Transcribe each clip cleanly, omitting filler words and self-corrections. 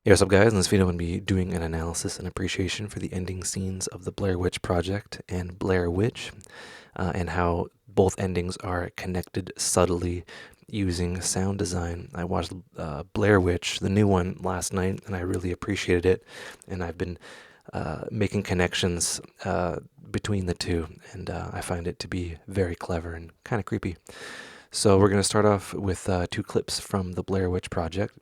Hey, what's up, guys? In this video, I'm going to be doing an analysis and appreciation for the ending scenes of the Blair Witch Project and Blair Witch, and how both endings are connected subtly using sound design. I watched Blair Witch, the new one, last night, and I really appreciated it. And I've been making connections between the two, and I find it to be very clever and kind of creepy. So we're going to start off with two clips from the Blair Witch Project.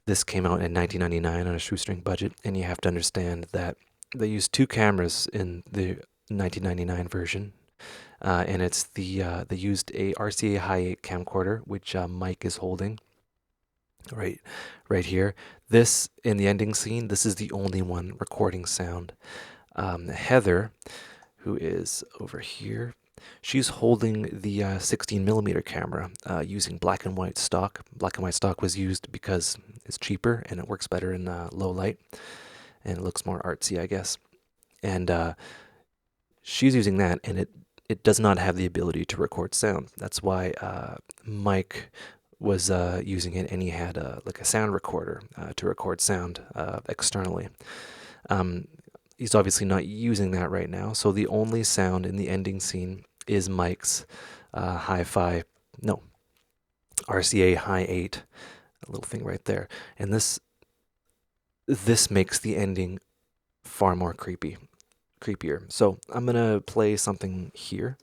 This came out in 1999 on a shoestring budget, and you have to understand that they used two cameras in the 1999 version, and it's they used a RCA High 8 camcorder, which Mike is holding right here. This, in the ending scene, this is the only one recording sound. Heather, who is over here, she's holding the 16 millimeter camera using black and white stock. Black and white stock was used because it's cheaper and it works better in low light, and it looks more artsy, I guess. And she's using that, and it does not have the ability to record sound. That's why Mike was using it, and he had like a sound recorder to record sound externally. He's obviously not using that right now, so the only sound in the ending scene is Mike's hi-fi, no, RCA High 8, a little thing right there. And this makes the ending far more creepier. So I'm gonna play something here.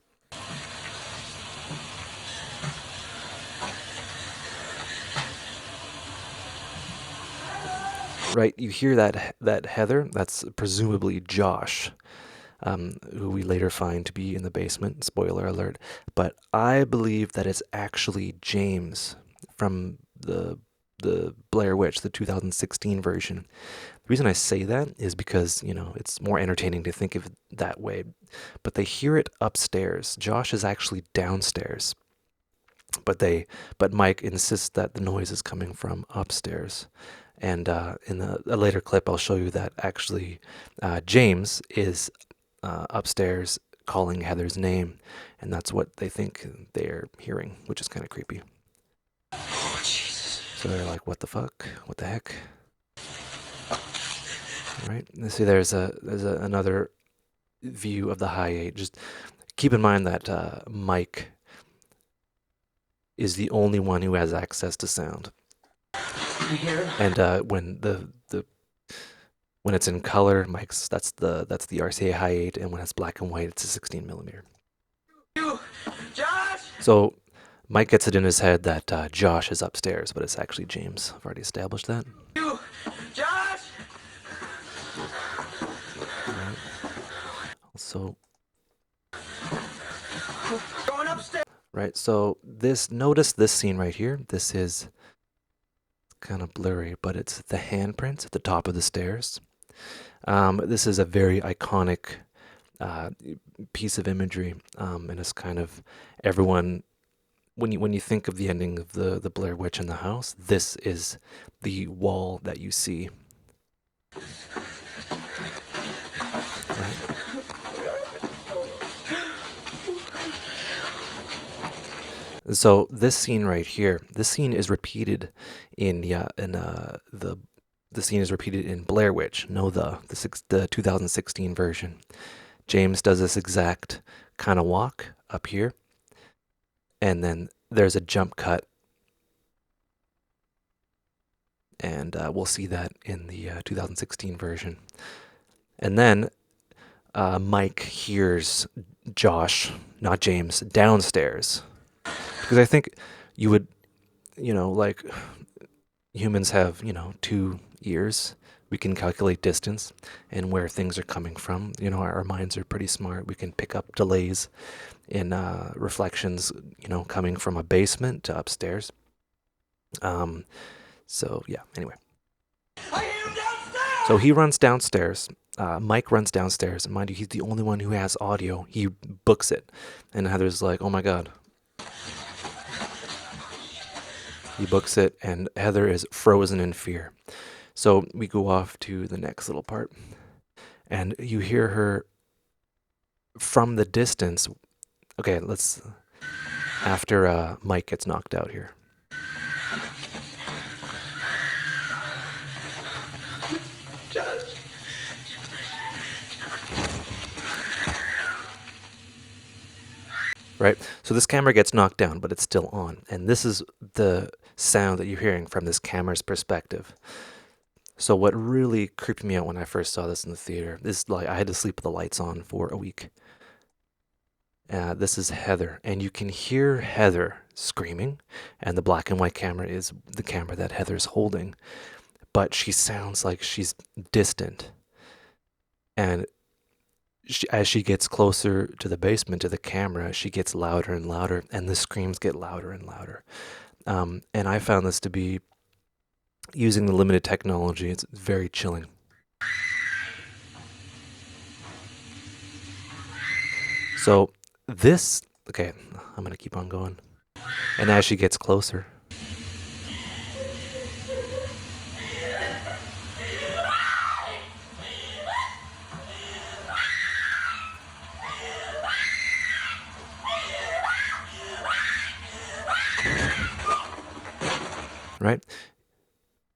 Right, you hear that Heather? That's presumably Josh, who we later find to be in the basement. Spoiler alert. But I believe that it's actually James from the Blair Witch, the 2016 version. The reason I say that is because, it's more entertaining to think of it that way. But they hear it upstairs. Josh is actually downstairs. But Mike insists that the noise is coming from upstairs. And in a later clip, I'll show you that actually James is upstairs calling Heather's name, and that's what they think they're hearing, which is kind of creepy. Oh, Jesus. So they're like, what the fuck? What the heck? All right, let's see, there's another view of the High 8. Just keep in mind that Mike is the only one who has access to sound. And when it's in color, Mike's that's the RCA High 8, and when it's black and white, it's a 16 millimeter. Josh! So Mike gets it in his head that Josh is upstairs, but it's actually James. I've already established that. Josh! Right. Also, Going upstairs. right. So notice this scene right here. This is kind of blurry, but it's the handprints at the top of the stairs. This is a very iconic piece of imagery, and it's kind of everyone. When you think of the ending of the Blair Witch in the house, this is the wall that you see. Right? So this scene right here, this scene is repeated the scene is repeated in Blair Witch, the 2016 version. James does this exact kind of walk up here, and then there's a jump cut, and we'll see that in the 2016 version. And then Mike hears Josh, not James, downstairs. Because I think you would, like humans have, 2 ears. We can calculate distance and where things are coming from. Our minds are pretty smart. We can pick up delays in reflections, coming from a basement to upstairs. So, yeah, anyway. I hear him downstairs! So he runs downstairs. Mike runs downstairs. And mind you, he's the only one who has audio. He books it. And Heather's like, oh my God. He books it, and Heather is frozen in fear. So we go off to the next little part, and you hear her from the distance. Okay, after Mike gets knocked out here. right? So this camera gets knocked down, but it's still on. And this is the sound that you're hearing from this camera's perspective. So what really creeped me out when I first saw this in the theater is like I had to sleep with the lights on for a week. This is Heather, and you can hear Heather screaming, and the black and white camera is the camera that Heather's holding, but she sounds like she's distant. And as she gets closer to the basement, to the camera, she gets louder and louder, and the screams get louder and louder. And I found this to be, using the limited technology, it's very chilling. So this, okay, I'm gonna keep on going. And as she gets closer, right?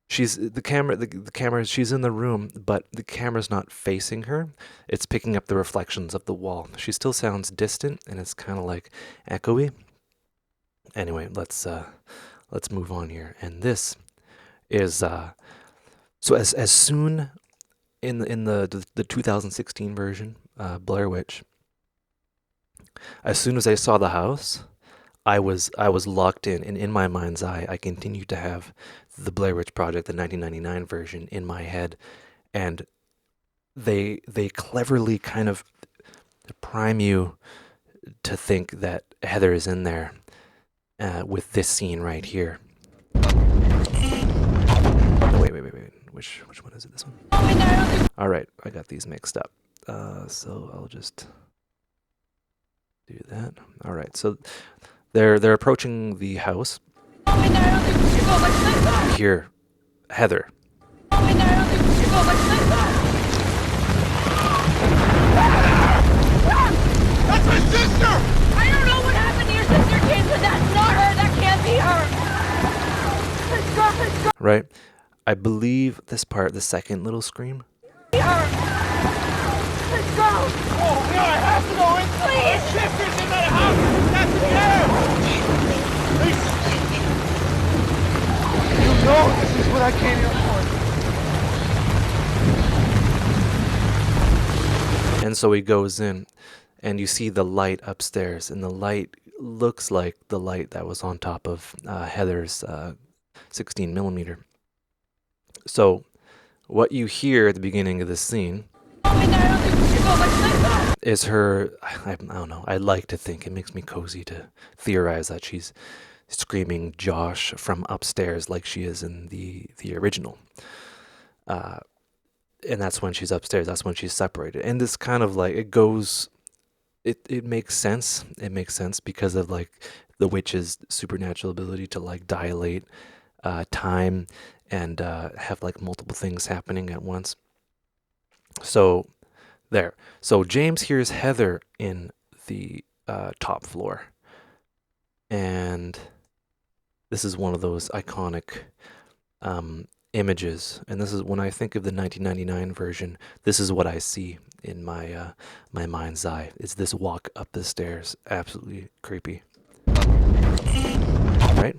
She's the camera, she's in the room, but the camera's not facing her. It's picking up the reflections of the wall. She still sounds distant, and it's kind of like echoey. Anyway, let's move on here. And this is so as soon in the 2016 version, Blair Witch, as soon as I saw the house, I was locked in, and in my mind's eye, I continued to have the Blair Witch Project, the 1999 version, in my head, and they cleverly kind of prime you to think that Heather is in there with this scene right here. Oh, wait. Which one is it? This one? All right, I got these mixed up. So I'll just do that. All right, so they're approaching the house. Here, Heather. That's my sister! I don't know what happened to your sister, James, but that's not her. That can't be her. Let's go. Right? I believe this part, the second little scream. Let's go. Oh, no, I have to go in. Please. My sister's in that house. That's the sheriff. You know this is what I came here for. And so he goes in, and you see the light upstairs, and the light looks like the light that was on top of Heather's 16 millimeter. So what you hear at the beginning of this scene is her, I don't know, I like to think, it makes me cozy to theorize that she's screaming Josh from upstairs like she is in the original. And that's when she's upstairs, that's when she's separated. And this kind of like, it goes, it makes sense. It makes sense because of like the witch's supernatural ability to like dilate time and have like multiple things happening at once. So there. So James hears Heather in the top floor. And this is one of those iconic images. And this is when I think of the 1999 version, this is what I see in my my mind's eye. It's this walk up the stairs. Absolutely creepy. Right?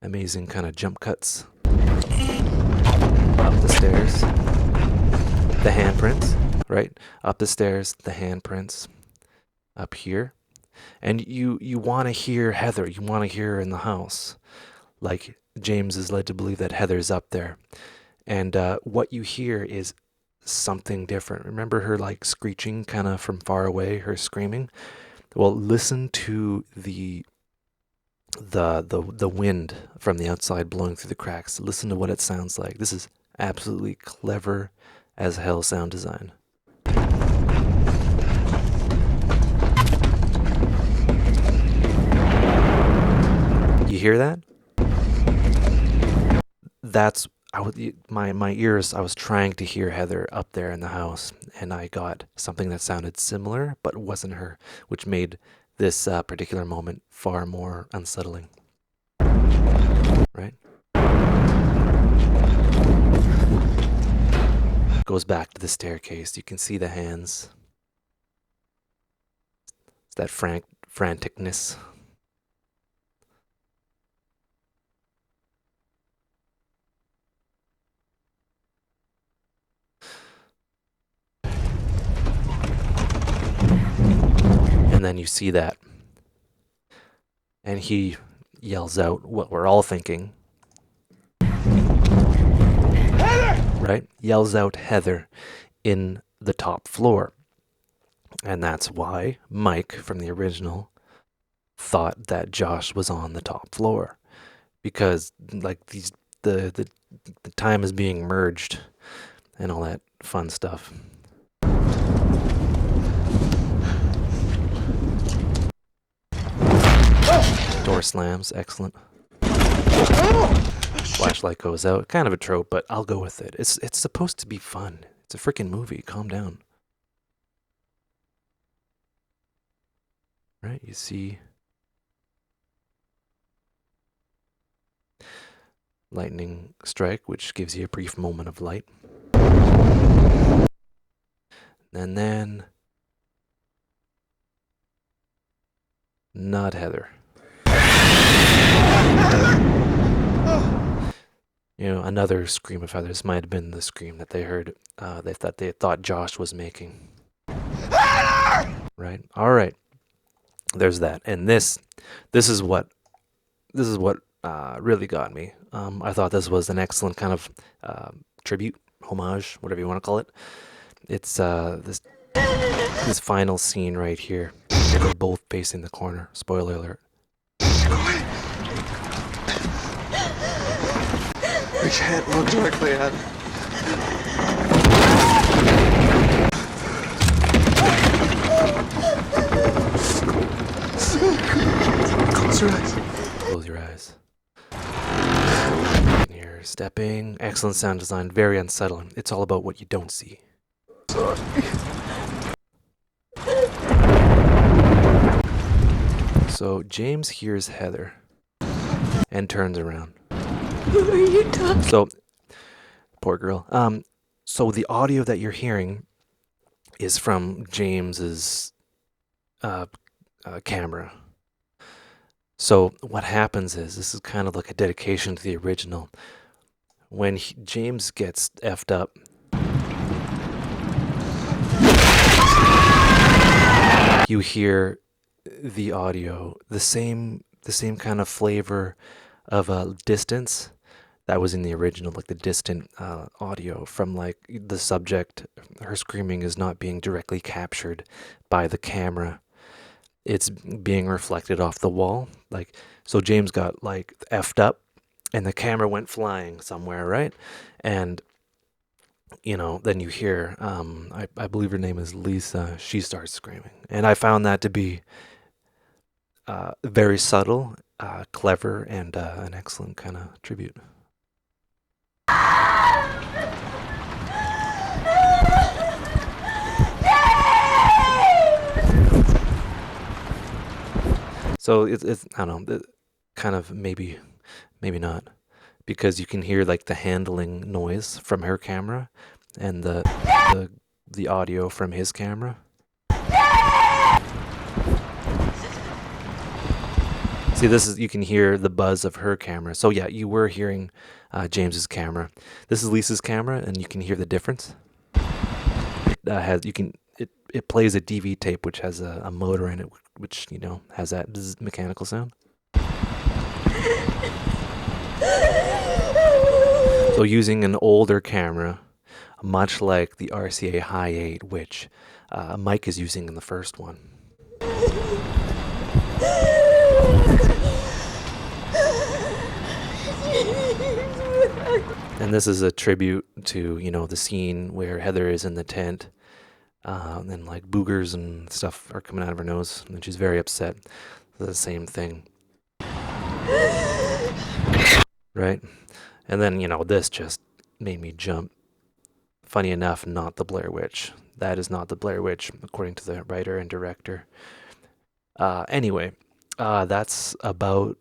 Amazing kind of jump cuts up the stairs. The handprints, right? Up the stairs, the handprints up here. And you want to hear Heather. You want to hear her in the house. Like James is led to believe that Heather's up there. And what you hear is something different. Remember her like screeching kind of from far away, her screaming? Well, listen to the wind from the outside blowing through the cracks. Listen to what it sounds like. This is absolutely clever as hell sound design. You hear that? That's my ears. I was trying to hear Heather up there in the house, and I got something that sounded similar but wasn't her, which made this particular moment far more unsettling. Right? Goes back to the staircase. You can see the hands. It's that franticness. And then you see that. And he yells out what we're all thinking. Heather! Right? Yells out Heather in the top floor. And that's why Mike from the original thought that Josh was on the top floor. Because like the time is being merged and all that fun stuff. Door slams, excellent. Flashlight goes out. Kind of a trope, but I'll go with it. It's supposed to be fun. It's a freaking movie. Calm down. Right? You see lightning strike, which gives you a brief moment of light. And then not Heather. You know, another scream of Heather's might have been the scream that they heard. They thought Josh was making. Right. All right. There's that, and this is what really got me. I thought this was an excellent kind of tribute, homage, whatever you want to call it. It's this final scene right here. They're both facing the corner. Spoiler alert. We can't look directly at it. Close your eyes. Close your eyes. And you're stepping. Excellent sound design. Very unsettling. It's all about what you don't see. Sorry. So James hears Heather and turns around. Who are you talking? So, poor girl. So the audio that you're hearing is from James's camera. So what happens is, this is kind of like a dedication to the original. When James gets effed up, you hear the audio, the same kind of flavor of a distance that was in the original, like the distant audio from like the subject. Her screaming is not being directly captured by the camera. It's being reflected off the wall. Like, so James got like effed up and the camera went flying somewhere, right? And you know, then you hear, I believe her name is Lisa, she starts screaming. And I found that to be very subtle, clever, and an excellent kind of tribute. So it's I don't know, kind of maybe not, because you can hear like the handling noise from her camera and the audio from his camera. See, this is, you can hear the buzz of her camera. So yeah, you were hearing James's camera. This is Lisa's camera, and you can hear the difference. It plays a DV tape which has a motor in it, which, you know, has that mechanical sound. So using an older camera, much like the RCA High 8, which Mike is using in the first one. And this is a tribute to, you know, the scene where Heather is in the tent, and like boogers and stuff are coming out of her nose, and she's very upset. The same thing. Right? And then, you know, this just made me jump. Funny enough, not the Blair Witch. That is not the Blair Witch, according to the writer and director. Anyway, that's about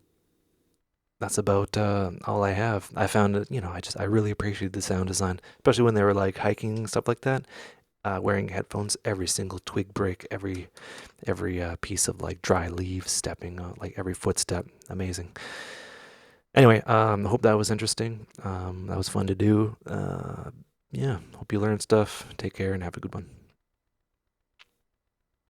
all I have. I found it, you know, I really appreciated the sound design, especially when they were like hiking and stuff like that. wearing headphones. Every single twig break, every piece of like dry leaves stepping, like every footstep, amazing. Anyway, hope that was interesting. That was fun to do. Yeah, hope you learned stuff. Take care and have a good one.